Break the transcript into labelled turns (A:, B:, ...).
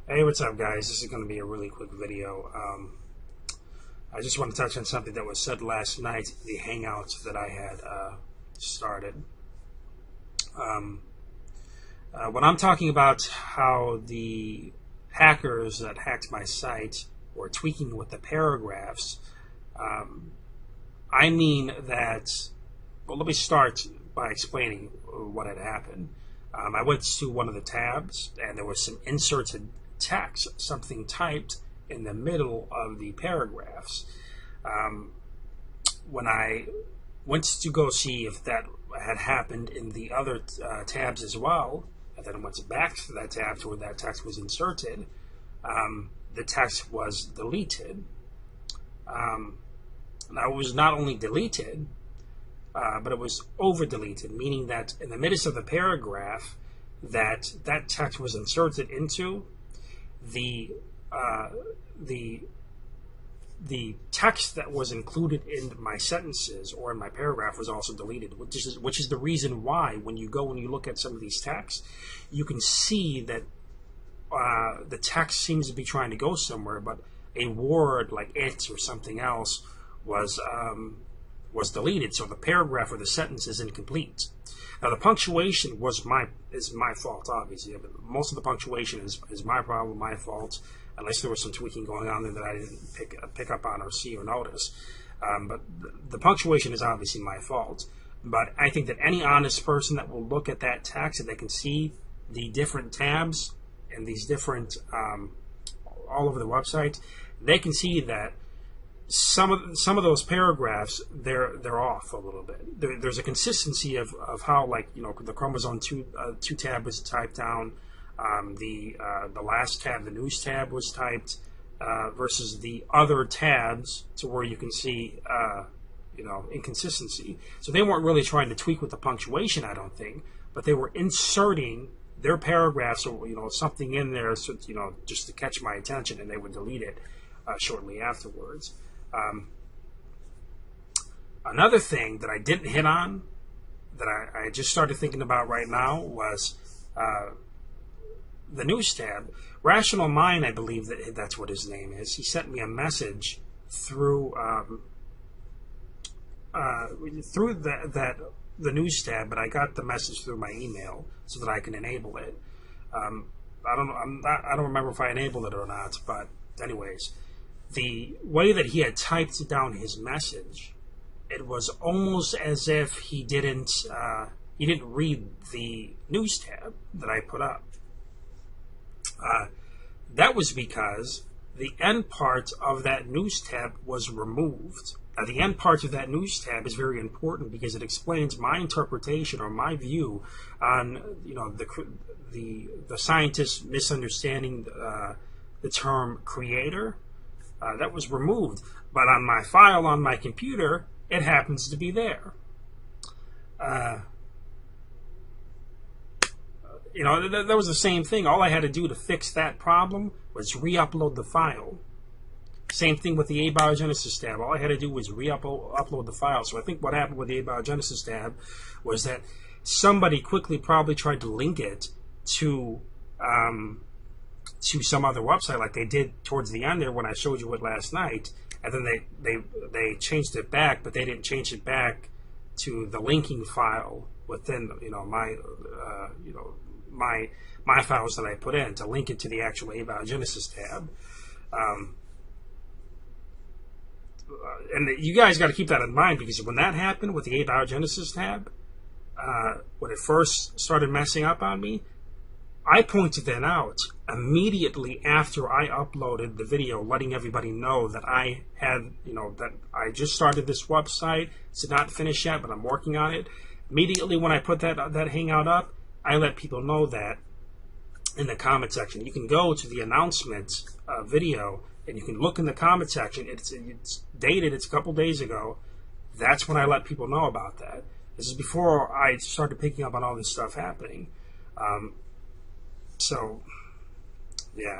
A: Hey, what's up, guys? This is going to be a really quick video. I just want to touch on something that was said last night, the Hangouts that I had started. When I'm talking about how the hackers that hacked my site were tweaking with the paragraphs, I mean that, well, let me start by explaining what had happened. I went to one of the tabs, and there was some inserted text, something typed in the middle of the paragraphs. When I went to go see if that had happened in the other tabs as well, and then I went back to that tab to where that text was inserted, the text was deleted. Now, it was not only deleted, but it was over deleted, meaning that in the midst of the paragraph that text was inserted into, the text that was included in my sentences or in my paragraph was also deleted, which is the reason why when you go and you look at some of these texts, you can see that the text seems to be trying to go somewhere, but a word like "it" or something else was deleted, so the paragraph or the sentence is incomplete. Now, the punctuation is my fault, obviously. Most of the punctuation is my problem, my fault, unless there was some tweaking going on there that I didn't pick up on or see or notice. But the punctuation is obviously my fault. But I think that any honest person that will look at that text and they can see the different tabs and these different all over the website, they can see that some of those paragraphs they're off a little bit. There's a consistency of how, like, the chromosome 2 tab was typed down, the last tab, the news tab, was typed versus the other tabs, to where you can see inconsistency. So they weren't really trying to tweak with the punctuation, I don't think, but they were inserting their paragraphs or something in there, so just to catch my attention, and they would delete it shortly afterwards. Another thing that I didn't hit on, that I just started thinking about right now, was the news tab. Rational Mind, I believe that's what his name is. He sent me a message through the news tab, but I got the message through my email so that I can enable it. I don't remember if I enabled it or not, but anyways, the way that he had typed down his message, it was almost as if he didn't read the news tab that I put up. That was because the end part of that news tab was removed. Now, the end part of that news tab is very important because it explains my interpretation or my view on the scientists misunderstanding the term creator. That was removed, but on my file on my computer, it happens to be there. That was the same thing. All I had to do to fix that problem was re-upload the file. Same thing with the Abiogenesis tab. All I had to do was re-upload the file. So I think what happened with the Abiogenesis tab was that somebody quickly probably tried to link it to some other website, like they did towards the end there when I showed you it last night, and then they changed it back, but they didn't change it back to the linking file within my files that I put in to link it to the actual Abiogenesis tab. And you guys got to keep that in mind, because when that happened with the Abiogenesis tab, when it first started messing up on me, I pointed that out immediately after I uploaded the video, letting everybody know that I had, that I just started this website. It's not finished yet, but I'm working on it. Immediately when I put that Hangout up, I let people know that in the comment section. You can go to the announcement video, and you can look in the comment section. It's dated. It's a couple days ago. That's when I let people know about that. This is before I started picking up on all this stuff happening. So, yeah.